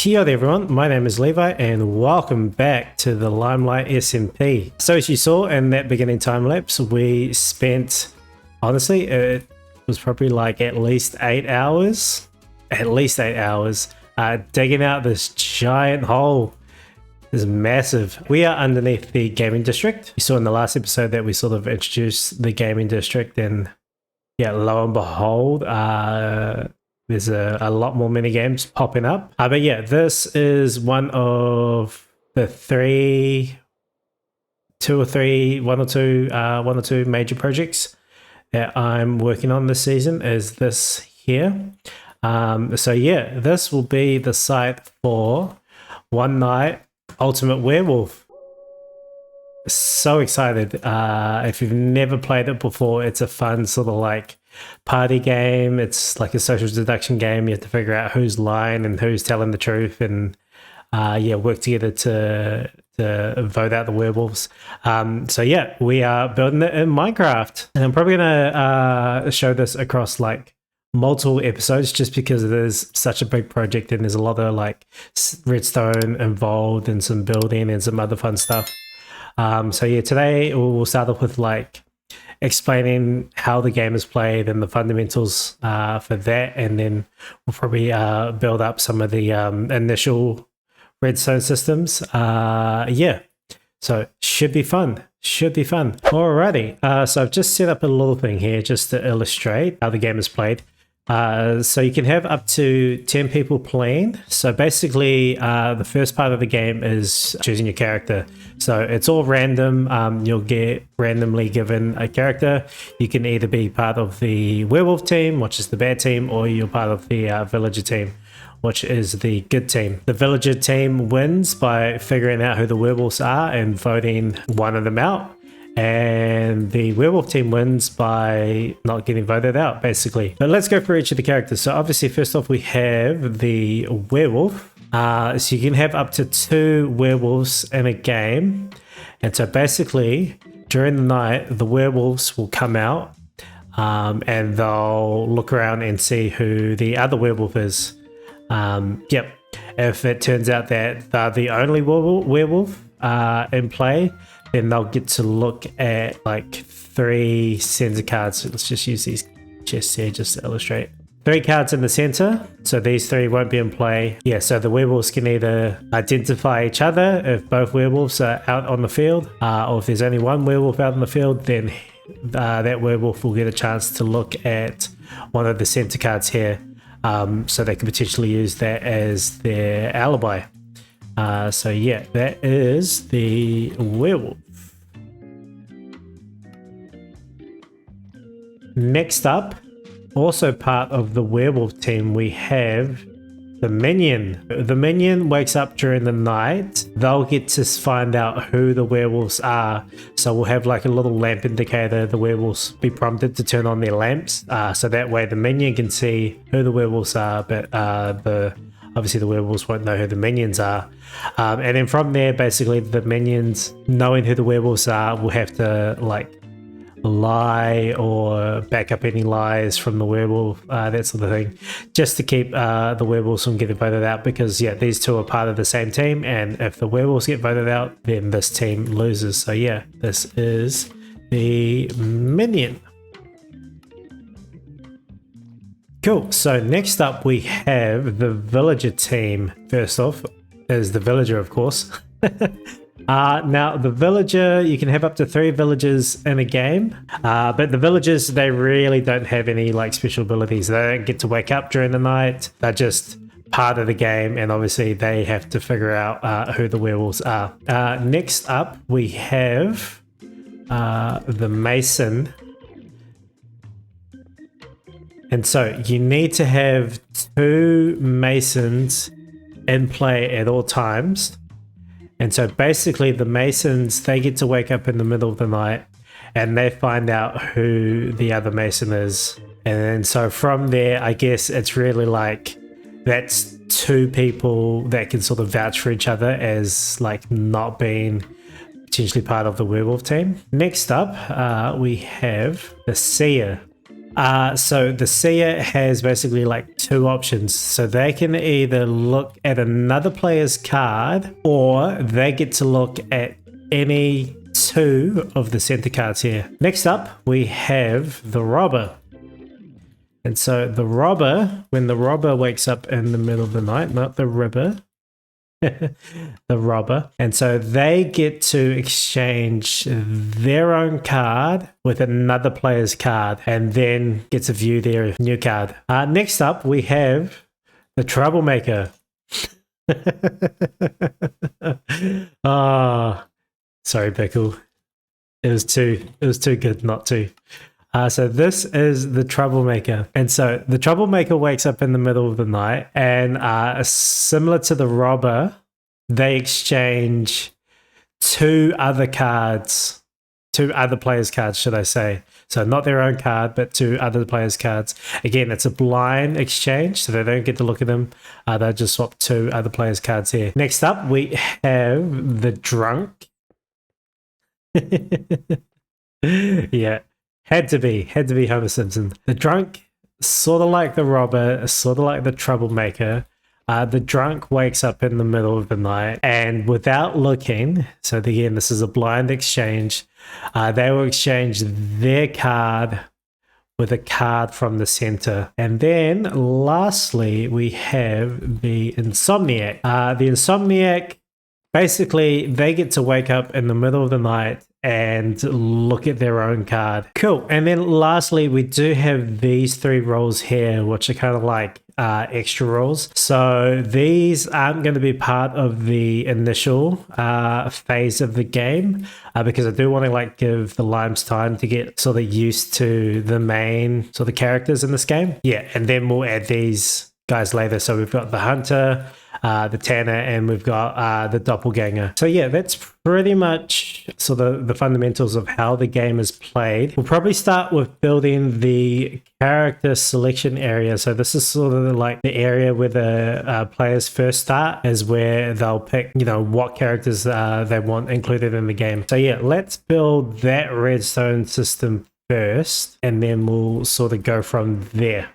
Kia ora everyone, my name is Levi and welcome back to the Limelight SMP. So as you saw in that beginning time lapse, we spent, honestly, it was probably like at least 8 hours, digging out this giant hole. It's massive. We are underneath the gaming district. You saw in the last episode that we sort of introduced the gaming district, and yeah, lo and behold, there's a lot more mini games popping up. But yeah, this is one of the one or two major projects that I'm working on this season. Is this here? So yeah, this will be the site for One Night Ultimate Werewolf. So excited. If you've never played it before, it's a fun sort of like party game. It's like a social deduction game. You have to figure out who's lying and who's telling the truth, and yeah, work together to vote out the werewolves. So yeah, we are building it in Minecraft, and I'm probably gonna show this across like multiple episodes just because it is such a big project and there's a lot of like redstone involved and some building and some other fun stuff. So yeah, today we'll start off with like explaining how the game is played and the fundamentals for that, and then we'll probably build up some of the initial redstone systems. Yeah, so should be fun. Alrighty, so I've just set up a little thing here just to illustrate how the game is played. So you can have up to 10 people playing. So basically the first part of the game is choosing your character. So it's all random. You'll get randomly given a character. You can either be part of the werewolf team, which is the bad team, or you're part of the villager team, which is the good team. The villager team wins by figuring out who the werewolves are and voting one of them out. And the werewolf team wins by not getting voted out, basically. But let's go for each of the characters. So obviously, first off, we have the werewolf. So you can have up to 2 werewolves in a game. And so basically, during the night, the werewolves will come out and they'll look around and see who the other werewolf is. Yep. If it turns out that they're the only werewolf in play, then they'll get to look at like 3 center cards. Let's just use these chests here just to illustrate. 3 cards in the center, so these 3 won't be in play. Yeah, so the werewolves can either identify each other if both werewolves are out on the field, or if there's only one werewolf out in the field, then that werewolf will get a chance to look at one of the center cards here, so they can potentially use that as their alibi. So yeah, that is the werewolf. Next up, also part of the werewolf team, we have the minion. The minion wakes up during the night. They'll get to find out who the werewolves are. So we'll have like a little lamp indicator. The werewolves be prompted to turn on their lamps. So that way the minion can see who the werewolves are, but obviously the werewolves won't know who the minions are. And then from there, basically the minions, knowing who the werewolves are, will have to like lie or back up any lies from the werewolf, that sort of thing, just to keep the werewolves from getting voted out, because yeah, these 2 are part of the same team, and if the werewolves get voted out, then this team loses. So yeah, this is the minion. Cool. So next up we have the villager team. First off is the villager, of course. Now the villager, you can have up to 3 villagers in a game, but the villagers, they really don't have any like special abilities. They don't get to wake up during the night. They're just part of the game, and obviously they have to figure out who the werewolves are. Next up we have the mason. And so you need to have 2 masons in play at all times. And so basically the masons, they get to wake up in the middle of the night and they find out who the other mason is. And then so from there, I guess it's really like that's 2 people that can sort of vouch for each other as like not being potentially part of the werewolf team. Next up, we have the seer. So the seer has basically like two options. So they can either look at another player's card, or they get to look at any two of the center cards here. Next up, we have the robber. And so the robber, when the robber wakes up in the middle of the night, not the ribber, the robber. And so they get to exchange their own card with another player's card and then get to view their new card. Next up, we have the troublemaker. Oh, sorry, Pickle. It was too good not to. So this is the troublemaker. And so the troublemaker wakes up in the middle of the night, and similar to the robber, they exchange two other players' cards, should I say. So not their own card, but two other players' cards. Again, it's a blind exchange, so they don't get to look at them. They'll just swap two other players' cards here. Next up, we have the drunk. Yeah. Had to be Homer Simpson. The drunk, sort of like the robber, sort of like the troublemaker. The drunk wakes up in the middle of the night, and without looking, so again, this is a blind exchange, they will exchange their card with a card from the center. And then lastly, we have the insomniac. The insomniac, basically, they get to wake up in the middle of the night and look at their own card. Cool. And then lastly, we do have these three roles here, which are kind of like extra roles. So these aren't going to be part of the initial phase of the game, because I do want to like give the limes time to get sort of used to the main sort of characters in this game. Yeah, and then we'll add these guys later. So we've got the hunter, the tanner, and we've got the doppelganger. So yeah, that's pretty much sort of the fundamentals of how the game is played. We'll probably start with building the character selection area. So this is sort of like the area where the players first start, is where they'll pick, you know, what characters they want included in the game. So yeah, let's build that redstone system first, and then we'll sort of go from there.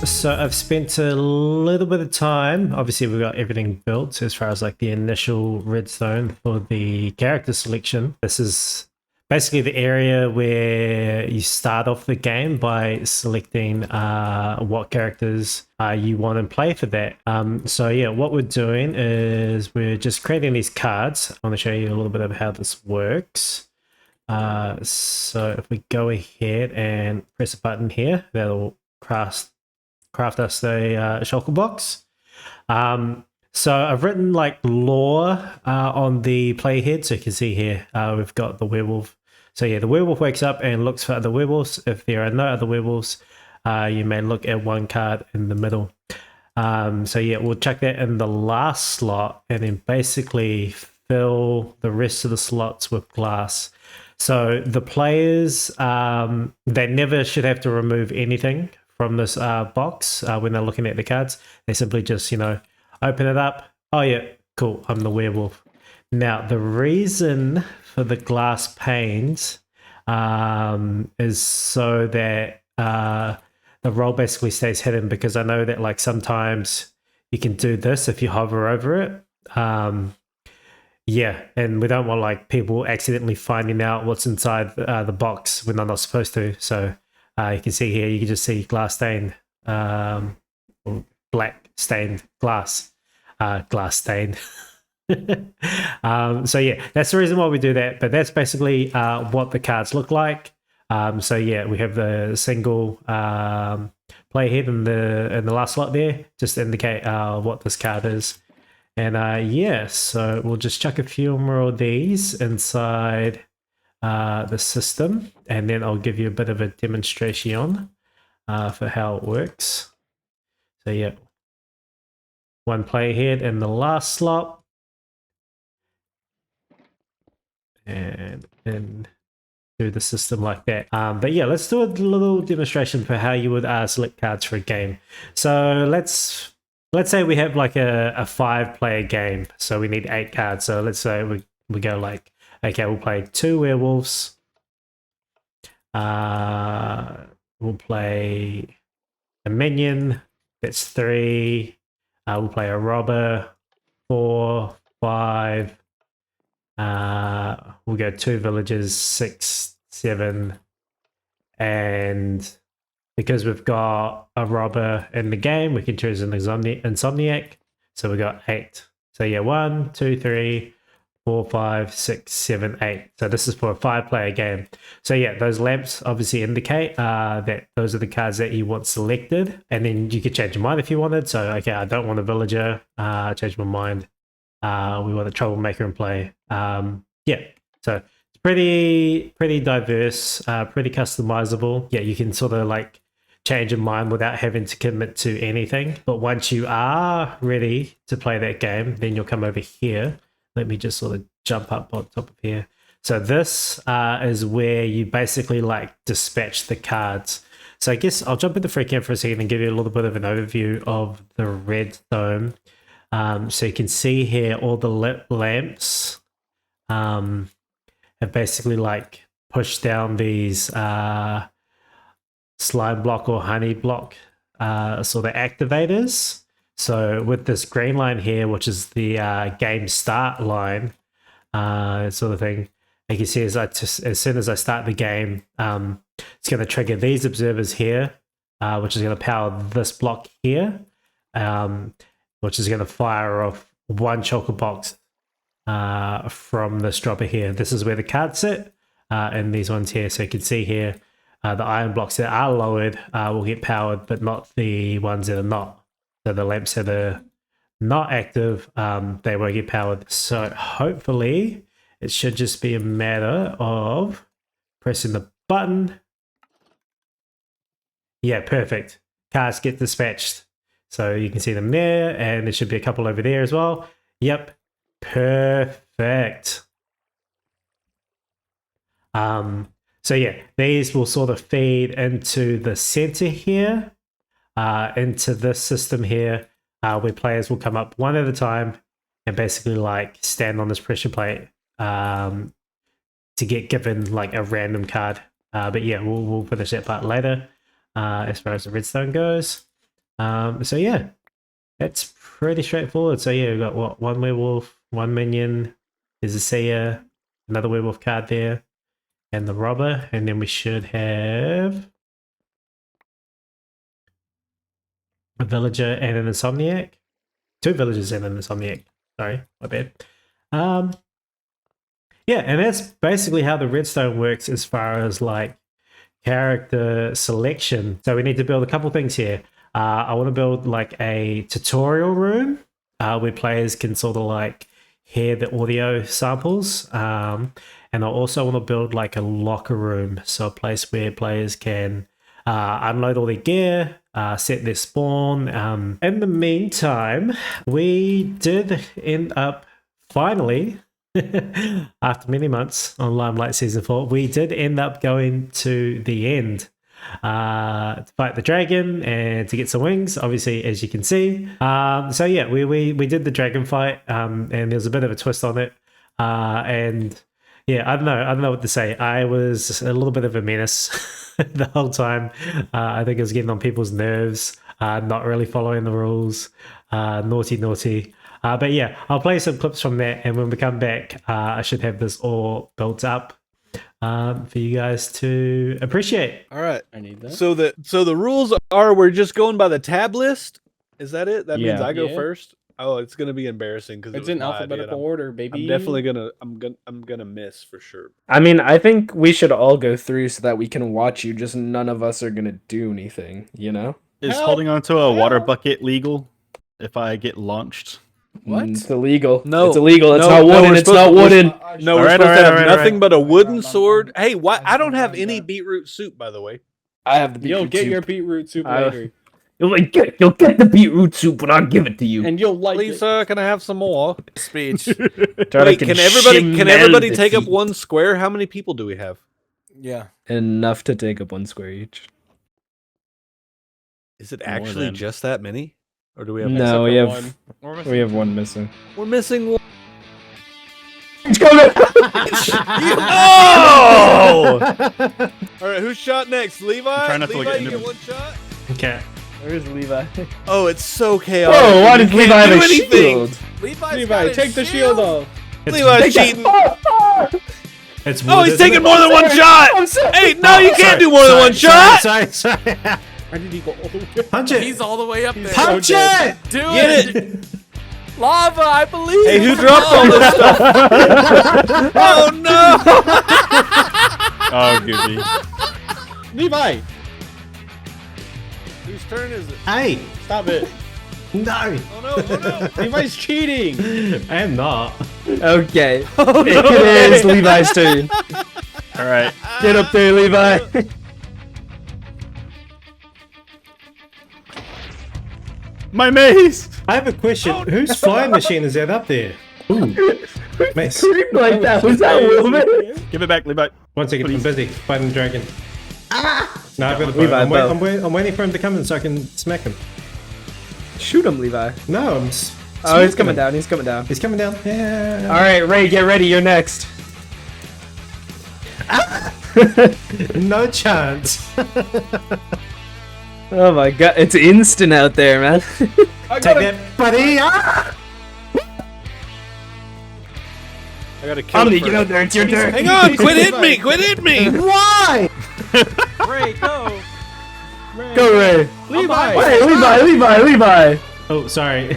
So I've spent a little bit of time, obviously we've got everything built as far as like the initial redstone for the character selection. This is basically the area where you start off the game by selecting what characters you want to play for that. So yeah, what we're doing is we're just creating these cards. I want to show you a little bit of how this works. So if we go ahead and press a button here, that'll craft us a shulker box. So I've written like lore on the playhead, so you can see here we've got the werewolf. So yeah, the werewolf wakes up and looks for other werewolves. If there are no other werewolves, you may look at one card in the middle. So yeah, we'll chuck that in the last slot and then basically fill the rest of the slots with glass. So the players, they never should have to remove anything from this box when they're looking at the cards. They simply just, you know, open it up. Oh yeah, cool, I'm the werewolf. Now the reason for the glass panes is so that the role basically stays hidden, because I know that like sometimes you can do this if you hover over it. Yeah, and we don't want like people accidentally finding out what's inside the box when they're not supposed to. So you can see here, you can just see glass stain, or black stained glass, glass stained. So yeah, that's the reason why we do that. But that's basically what the cards look like. So yeah, we have the single playhead in the last slot there, just to indicate what this card is. And yeah, so we'll just chuck a few more of these inside the system, and then I'll give you a bit of a demonstration for how it works. So yeah, one playhead in the last slot, and then through the system like that. But yeah, let's do a little demonstration for how you would select cards for a game. So let's say we have like a 5-player game, so we need 8 cards. So let's say we go like, okay, we'll play 2 werewolves. We'll play a minion. That's 3. We'll play a robber. 4, 5. We'll go 2 villagers, 6, 7, and because we've got a robber in the game, we can choose an insomniac. So we got 8. So yeah, 1, 2, 3, 4, 5, 6, 7, 8. So this is for a 5-player game. So yeah, those lamps obviously indicate that those are the cards that you want selected, and then you could change your mind if you wanted. So okay, I don't want a villager. Change my mind. We want a troublemaker in play. Yeah, so it's pretty diverse, pretty customizable. Yeah, you can sort of like change your mind without having to commit to anything. But once you are ready to play that game, then you'll come over here. Let me just sort of jump up on top of here. So this is where you basically like dispatch the cards. So I guess I'll jump into free camp for a second and give you a little bit of an overview of the Redstone. So you can see here all the lamps have basically like pushed down these slime block or honey block sort of activators. So with this green line here, which is the game start line sort of thing, you can see as soon as I start the game, it's going to trigger these observers here, which is going to power this block here, which is going to fire off 1 choker box from this dropper here. This is where the cards sit, and these ones here. So you can see here, the iron blocks that are lowered will get powered, but not the ones that are not. So the lamps that are not active, they won't get powered. So hopefully it should just be a matter of pressing the button. Yeah, perfect. Cards get dispatched. So you can see them there, and there should be a couple over there as well. Yep, perfect. So yeah, these will sort of feed into the center here, into this system here, where players will come up one at a time and basically like stand on this pressure plate to get given like a random card. But yeah, we'll finish that part later as far as the redstone goes. So yeah, it's pretty straightforward. So yeah, we've got what, 1 werewolf, 1 minion, there's a seer, another werewolf card there, and the robber, and then we should have a villager and an insomniac. 2 villagers and an insomniac. Sorry, my bad. Yeah, and that's basically how the redstone works as far as like character selection. So we need to build a couple things here. I want to build like a tutorial room where players can sort of like hear the audio samples. And I also want to build like a locker room. So a place where players can unload all their gear, set their spawn. In the meantime, we did end up finally, after many months on Limelight Season 4, we did end up going to the end to fight the dragon and to get some wings, obviously, as you can see. So yeah, we did the dragon fight, and there's a bit of a twist on it. And yeah, I don't know what to say. I was a little bit of a menace the whole time. I think I was getting on people's nerves, not really following the rules, naughty. But yeah, I'll play some clips from that, and when we come back, I should have this all built up for you guys to appreciate. All right. I need that. So the rules are we're just going by the tab list. Is that it? That means I go first. Oh, it's gonna be embarrassing because it's in alphabetical order, baby. I'm definitely I'm gonna miss for sure. I mean, I think we should all go through so that we can watch you. Just none of us are gonna do anything, you know? Is holding onto a water bucket legal if I get launched? What? It's illegal. No, it's illegal. It's no, not wooden. we're It's not wooden. No, we're supposed to have nothing but a wooden sword. Hey, why? I don't have any beetroot soup, by the way. I have the beetroot You'll get soup. your beetroot soup later. You'll get the beetroot soup when I give it to you. And you'll like Lisa, it. Can I have some more? Speech. Wait, can everybody take up one square? How many people do we have? Yeah. Enough to take up one square each. Is it actually just that many? Or do we have No, we have one. we have one missing. We're missing one. Oh! All right, who's shot next? Levi? trying not to Levi, look at you him. get one shot? Okay. Where's Levi? Oh, it's so chaotic. Whoa, why does You Levi can't have do a anything. shield? Levi, take the shield off. Levi's cheating. It's Oh, wood, he's isn't taking it? more than one shot. Hey, no, you can't do more than one shot. Sorry. Why did he go all the way? Punch it. He's all the way up there. Punch it. Do Get it. it. Lava, I believe. Hey, who dropped all this stuff? Oh, no. Oh, goody. Levi, Whose turn is it? Hey. stop it. No. Oh, no. Oh, no. Levi's cheating. I am not. Okay. It is Levi's turn. All right. Get up there, Levi. My maze. I have a question. Whose flying machine is that up there? Ooh. Mace. Like that. Was that Wilman? Give it back, Levi. 1 second. I'm busy fighting the dragon. No, I've got the bow. Levi, I'm waiting for him to come in so I can smack him. Shoot him, Levi. No, I'm. Oh, he's coming down. He's coming down. He's coming down. Yeah. All right, Ray, get ready. You're next. No chance. Oh my god, it's instant out there, man. Take that, buddy. Ah! I gotta kill I'm him gonna get out there. It's your turn. Hang on, quit hitting me! Quit hitting me! Why? Ray, go. Go, Ray. Levi. Hey, Levi. Oh, sorry.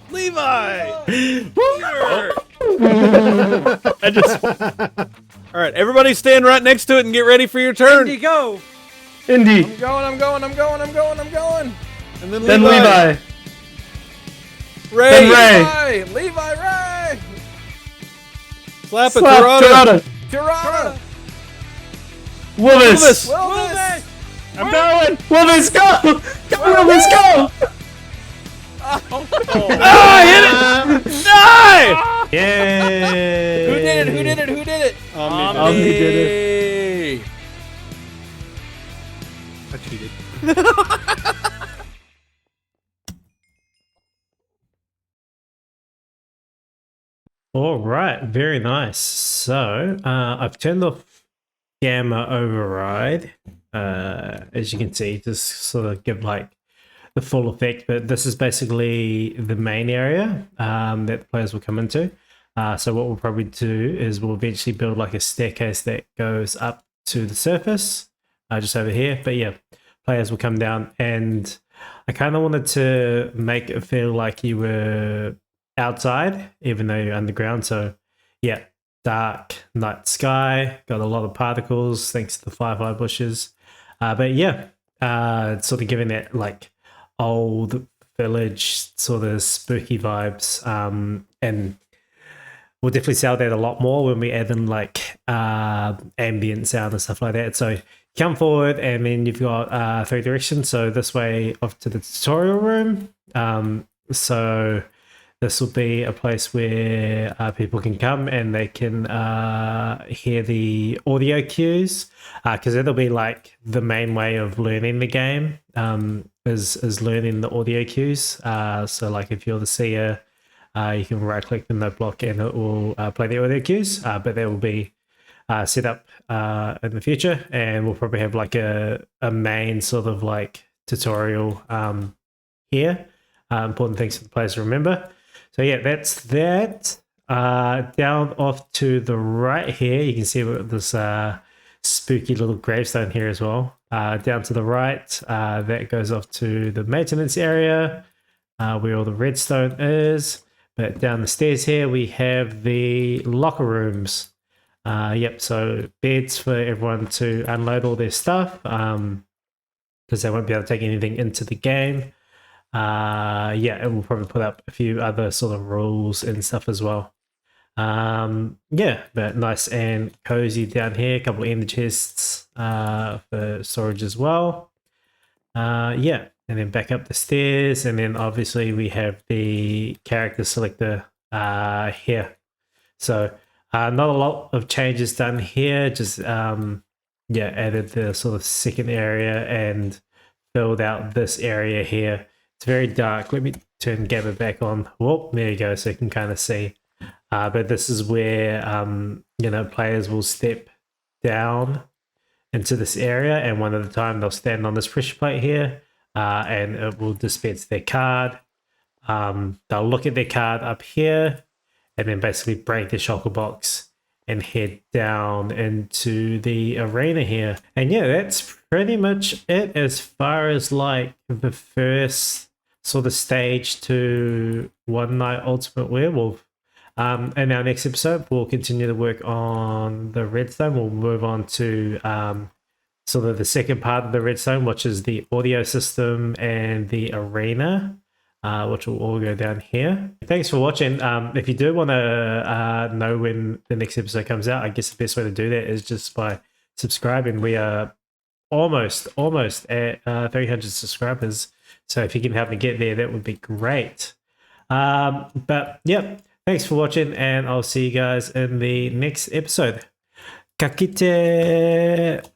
Levi! I just. All right, everybody stand right next to it and get ready for your turn. Indy, go. Indy. I'm going. And then Then Levi. Ray! Then Ray. Levi, Slap it, Slap Tirana! Tirana. Wilvis. Wilvis. I'm going. Wilvis, go. Go, Wilvis, go. Ah, hit it! Die! Yay! Who did it? Omni did it. I cheated. All right, very nice. So I've turned off gamma override. As you can see, just sort of give like the full effect. But this is basically the main area that the players will come into. So what we'll probably do is we'll eventually build like a staircase that goes up to the surface, just over here. But yeah, players will come down, and I kind of wanted to make it feel like you were outside, even though you're underground. So yeah, dark night sky, got a lot of particles thanks to the firefly bushes. But yeah, sort of giving that like old village sort of spooky vibes. And we'll definitely sell that a lot more when we add in like ambient sound and stuff like that. So come forward, and then you've got 3 directions. So this way off to the tutorial room. So this will be a place where people can come and they can hear the audio cues, because that'll be like the main way of learning the game, is learning the audio cues. So like if you're the seer, you can right click the note block and it will play the audio cues, but they will be set up in the future, and we'll probably have like a main sort of like tutorial here. Important things for the players to remember. So yeah, that's that. Down off to the right here, you can see this spooky little gravestone here as well. down to the right, that goes off to the maintenance area where all the redstone is. But down the stairs here, we have the locker rooms. Yep, so beds for everyone to unload all their stuff because they won't be able to take anything into the game. Yeah, and we'll probably put up a few other sort of rules and stuff as well. Yeah, but nice and cozy down here. A couple of ender chests for storage as well. Yeah, and then back up the stairs, and then obviously we have the character selector here. So not a lot of changes done here. Just yeah, added the sort of second area and filled out this area here. It's very dark. Let me turn gamma back on. Whoop, there you go, so you can kind of see. But this is where you know, players will step down into this area, and one at a time they'll stand on this pressure plate here, and it will dispense their card. They'll look at their card up here, and then basically break the shulker box and head down into the arena here. And yeah, that's pretty much it as far as like the first sort of stage to One Night Ultimate Werewolf. In our next episode, we'll continue to work on the redstone. We'll move on to sort of the second part of the redstone, which is the audio system and the arena, which will all go down here. Thanks for watching. If you do want to know when the next episode comes out, I guess the best way to do that is just by subscribing. We are almost at 300 subscribers. So if you can help me get there, that would be great. But yep. Thanks for watching, and I'll see you guys in the next episode. Kakite!